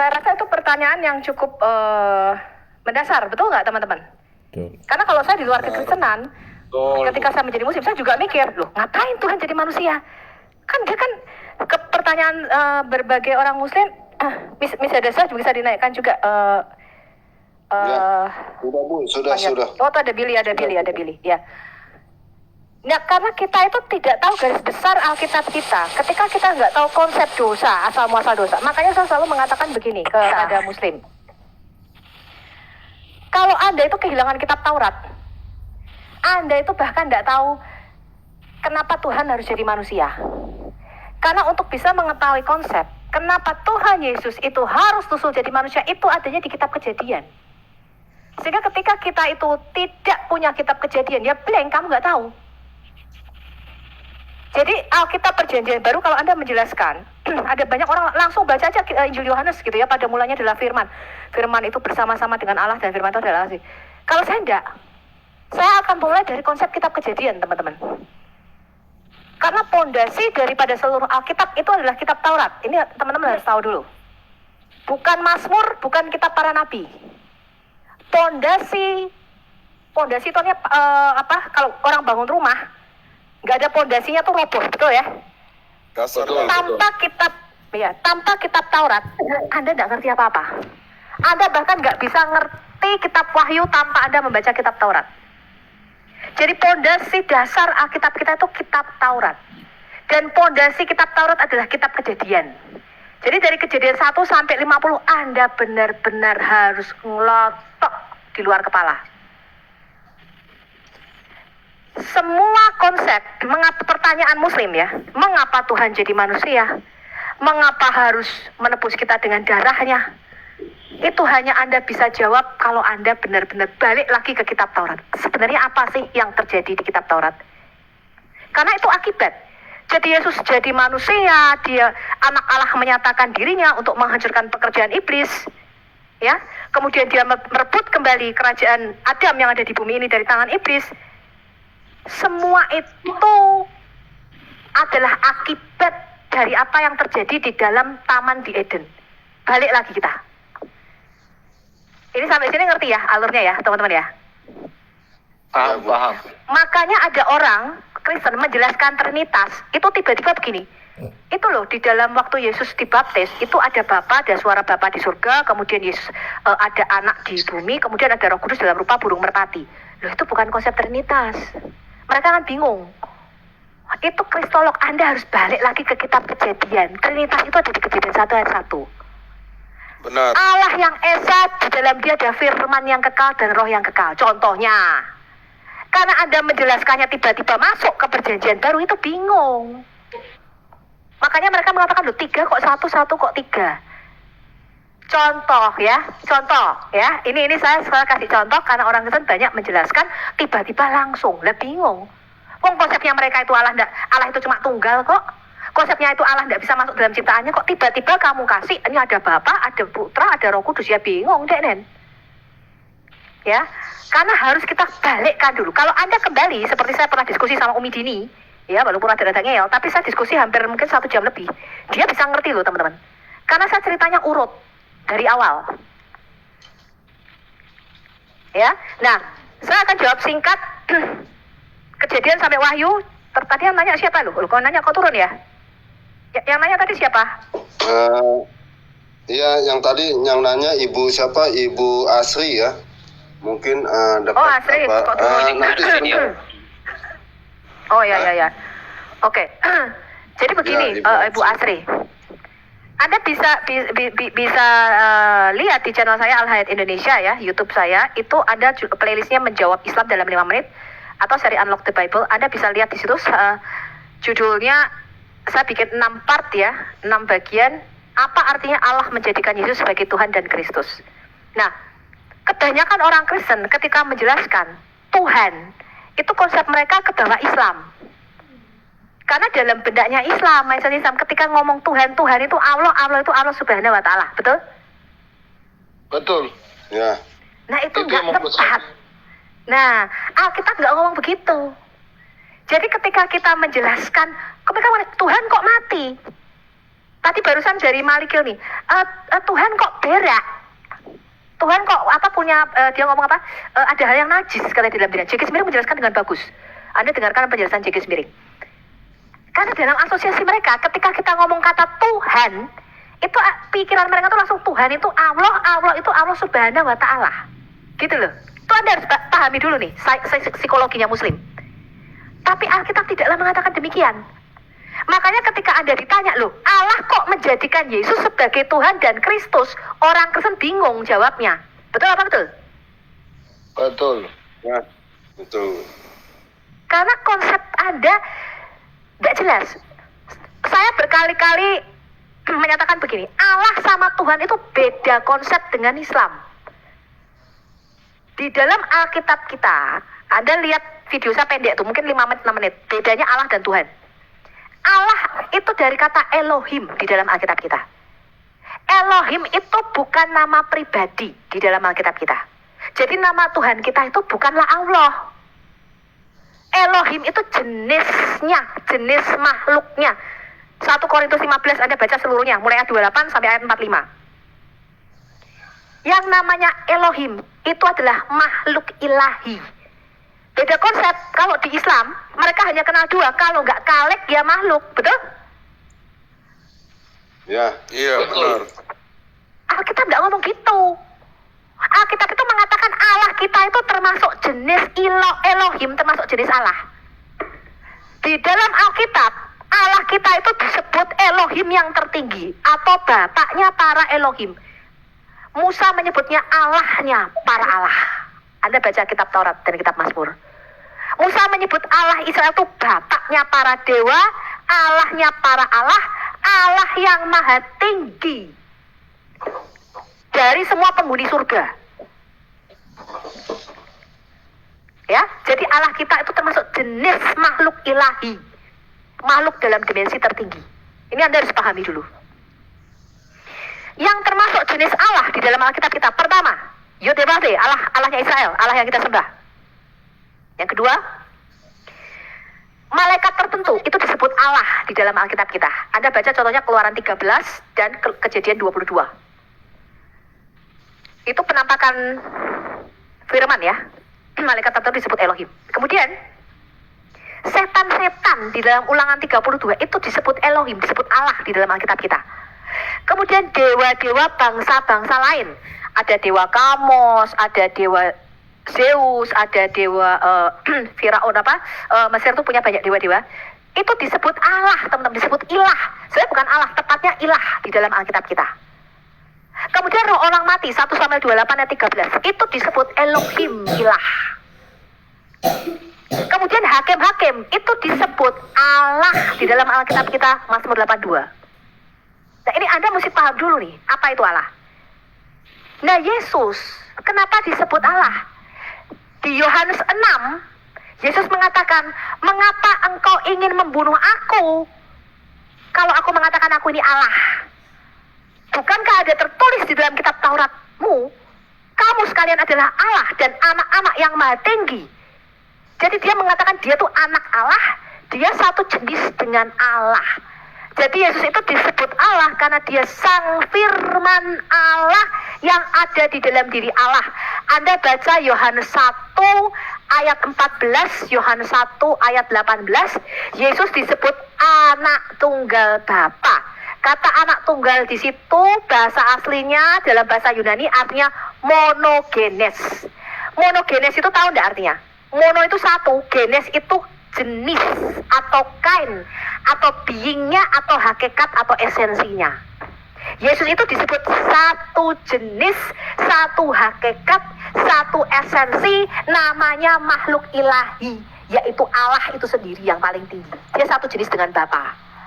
Saya rasa itu pertanyaan yang cukup mendasar, betul nggak teman-teman? Betul. Karena kalau saya di luar kekristenan, ketika saya menjadi muslim, saya juga mikir, loh ngapain Tuhan jadi manusia? Kan dia kan ke pertanyaan berbagai orang muslim, misalnya bisa dinaikkan juga. Ya, sudah. Oh, tuh ada Billy, ya. Nah, karena kita itu tidak tahu garis besar Alkitab kita. Ketika kita nggak tahu konsep dosa, asal muasal dosa, makanya saya selalu mengatakan begini kepada Muslim. Kalau Anda itu kehilangan kitab Taurat, Anda itu bahkan nggak tahu kenapa Tuhan harus jadi manusia. Karena untuk bisa mengetahui konsep, kenapa Tuhan Yesus itu harus tusul jadi manusia, itu adanya di kitab Kejadian. Sehingga ketika kita itu tidak punya kitab Kejadian, ya blank, kamu nggak tahu. Jadi Alkitab Perjanjian Baru kalau Anda menjelaskan, ada banyak orang langsung baca aja Injil Yohanes gitu ya, pada mulanya adalah firman. Firman itu bersama-sama dengan Allah dan firman itu adalah Allah. Kalau saya enggak, saya akan mulai dari konsep kitab Kejadian, teman-teman. Karena pondasi daripada seluruh Alkitab itu adalah kitab Taurat. Ini teman-teman harus tahu dulu. Bukan Mazmur, bukan kitab para nabi. Pondasi itu kalau orang bangun rumah, nggak ada pondasinya tuh roboh, betul ya? Tanpa kitab Taurat, Anda nggak ngerti apa-apa. Anda bahkan nggak bisa ngerti kitab Wahyu tanpa Anda membaca kitab Taurat. Jadi pondasi dasar Alkitab kita itu kitab Taurat. Dan pondasi kitab Taurat adalah kitab Kejadian. Jadi dari Kejadian 1 sampai 50 Anda benar-benar harus ngelotok di luar kepala. Semua konsep, mengapa pertanyaan muslim ya, mengapa Tuhan jadi manusia, mengapa harus menebus kita dengan darahnya, itu hanya Anda bisa jawab kalau Anda benar-benar balik lagi ke kitab Taurat. Sebenarnya apa sih yang terjadi di kitab Taurat? Karena itu akibat. Jadi Yesus jadi manusia, dia anak Allah menyatakan dirinya untuk menghancurkan pekerjaan iblis, ya. Kemudian dia merebut kembali kerajaan Adam yang ada di bumi ini dari tangan iblis. Semua itu adalah akibat dari apa yang terjadi di dalam taman di Eden. Balik lagi kita. Ini sampai sini ngerti ya alurnya ya teman-teman ya? Paham. Makanya ada orang Kristen menjelaskan Trinitas, itu tiba-tiba begini. Itu loh, di dalam waktu Yesus dibaptis, itu ada Bapa, ada suara Bapa di surga, kemudian Yesus ada anak di bumi, kemudian ada Roh Kudus dalam rupa burung merpati. Loh, itu bukan konsep Trinitas. Mereka kan bingung. Itu kristolog, Anda harus balik lagi ke kitab Kejadian. Trinitas itu ada di Kejadian 1 ayat 1. Benar. Allah yang esa, di dalam dia ada firman yang kekal dan roh yang kekal. Contohnya, karena Anda menjelaskannya tiba-tiba masuk ke perjanjian baru, itu bingung. Makanya mereka mengatakan, loh 3 kok 1 kok 3. Contoh ya. Ini saya kasih contoh karena orang Kristen banyak menjelaskan tiba-tiba langsung, lah bingung. Wong konsepnya mereka itu Allah itu cuma tunggal kok. Konsepnya itu Allah tidak bisa masuk dalam ciptaannya kok, tiba-tiba kamu kasih ini ada Bapa, ada Putra, ada Roh Kudus, ya bingung deh Nen. Ya, karena harus kita balikkan dulu. Kalau Anda kembali, seperti saya pernah diskusi sama Umi Dini, ya walaupun ada ngeyel, tapi saya diskusi hampir mungkin 1 jam lebih. Dia bisa ngerti loh teman-teman. Karena saya ceritanya urut dari awal. Ya, nah saya akan jawab singkat. Kejadian sampai Wahyu. Tadi yang nanya siapa loh? Kau nanya kau turun ya? Yang nanya tadi siapa? Iya, yang tadi yang nanya ibu siapa? Ibu Asri ya. Mungkin dapat Asri, kok turun? Oh ya. Oke. Jadi begini, ya, Ibu Asri. Anda bisa lihat di channel saya Al Hayat Indonesia ya, YouTube saya, itu ada playlistnya menjawab Islam dalam 5 menit atau seri Unlock the Bible. Anda bisa lihat di situ judulnya, saya bikin 6 part ya, 6 bagian. Apa artinya Allah menjadikan Yesus sebagai Tuhan dan Kristus? Nah, kebanyakan orang Kristen ketika menjelaskan Tuhan, itu konsep mereka ke bawah Islam. Karena dalam bendanya Islam, ketika ngomong Tuhan itu Allah itu Allah Subhanahu wa Ta'ala, betul? Betul. Ya. Nah, itu nggak tepat. Nah, Alkitab nggak ngomong begitu. Jadi ketika kita menjelaskan, Tuhan kok mati? Tadi barusan dari Malikil nih, Tuhan kok berak? Tuhan kok punya, dia ngomong apa? Ada hal yang najis kata di dalam dirinya. J.K. Smiring menjelaskan dengan bagus. Anda dengarkan penjelasan J.K. Smiring. Karena dalam asosiasi mereka, ketika kita ngomong kata Tuhan, itu pikiran mereka tuh langsung Tuhan itu Allah, Allah itu Allah Subhanahu wa Ta'ala. Gitu loh. Itu Anda harus pahami dulu nih, psikologinya Muslim. Tapi Alkitab tidaklah mengatakan demikian. Makanya ketika Anda ditanya, loh, Allah kok menjadikan Yesus sebagai Tuhan dan Kristus, orang Kristen bingung jawabnya. Betul apa betul? Betul. Ya, betul. Karena konsep Anda tidak jelas. Saya berkali-kali menyatakan begini, Allah sama Tuhan itu beda konsep dengan Islam. Di dalam Alkitab kita, Anda lihat video saya pendek tuh, mungkin 5 menit, 6 menit. Bedanya Allah dan Tuhan. Allah itu dari kata Elohim di dalam Alkitab kita. Elohim itu bukan nama pribadi di dalam Alkitab kita. Jadi nama Tuhan kita itu bukanlah Allah. Elohim itu jenisnya, jenis makhluknya. 1 Korintus 15 Anda baca seluruhnya, mulai ayat 28 sampai ayat 45. Yang namanya Elohim itu adalah makhluk ilahi. Beda konsep, kalau di Islam mereka hanya kenal 2, kalau nggak Khalik ya makhluk, betul? Ya, Iya, benar. Alkitab nggak ngomong gitu. Alkitab itu mengatakan Allah kita itu termasuk jenis Elohim, termasuk jenis Allah. Di dalam Alkitab, Allah kita itu disebut Elohim yang tertinggi atau bapaknya para Elohim. Musa menyebutnya Allahnya para Allah. Anda baca kitab Taurat dan kitab Mazmur. Musa menyebut Allah Israel itu bapaknya para dewa, Allahnya para Allah, Allah yang maha tinggi dari semua penghuni surga. Ya, jadi Allah kita itu termasuk jenis makhluk ilahi, makhluk dalam dimensi tertinggi. Ini Anda harus pahami dulu. Yang termasuk jenis Allah di dalam Alkitab kita, pertama, Yod-Heh-Vav-Heh, Allahnya Israel, Allah yang kita sembah. Yang kedua, malaikat tertentu itu disebut Allah di dalam Alkitab kita. Anda baca contohnya Keluaran 13 dan Kejadian 22. Itu penampakan firman ya. Malaikat tertentu disebut Elohim. Kemudian setan-setan di dalam Ulangan 32 itu disebut Elohim, disebut Allah di dalam Alkitab kita. Kemudian dewa-dewa bangsa-bangsa lain, ada dewa Kamos, ada dewa Zeus, ada dewa Firaun Mesir itu punya banyak dewa-dewa. Itu disebut Allah, teman-teman, disebut ilah. Sebenarnya bukan Allah, tepatnya ilah di dalam Alkitab kita. Kemudian roh orang mati 1 Samuel 28 ayat 13 itu disebut Elohim, ilah. Kemudian hakim-hakim itu disebut Allah di dalam Alkitab kita, Mazmur 82. Nah ini Anda mesti paham dulu nih, apa itu Allah. Nah Yesus, kenapa disebut Allah? Di Yohanes 6, Yesus mengatakan, mengapa engkau ingin membunuh aku, kalau aku mengatakan aku ini Allah? Bukankah ada tertulis di dalam kitab Tauratmu, kamu sekalian adalah Allah dan anak-anak yang maha tinggi. Jadi dia mengatakan dia tuh anak Allah, dia satu jenis dengan Allah. Jadi Yesus itu disebut Allah karena dia sang firman Allah yang ada di dalam diri Allah. Anda baca Yohanes 1 ayat 14, Yohanes 1 ayat 18, Yesus disebut anak tunggal Bapa. Kata anak tunggal di situ bahasa aslinya dalam bahasa Yunani artinya monogenes. Monogenes itu tahu enggak artinya? Mono itu satu, genes itu jenis atau kind atau beingnya atau hakikat atau esensinya. Yesus itu disebut satu jenis, satu hakikat, satu esensi, namanya makhluk ilahi, yaitu Allah itu sendiri yang paling tinggi. Dia satu jenis dengan Bapa.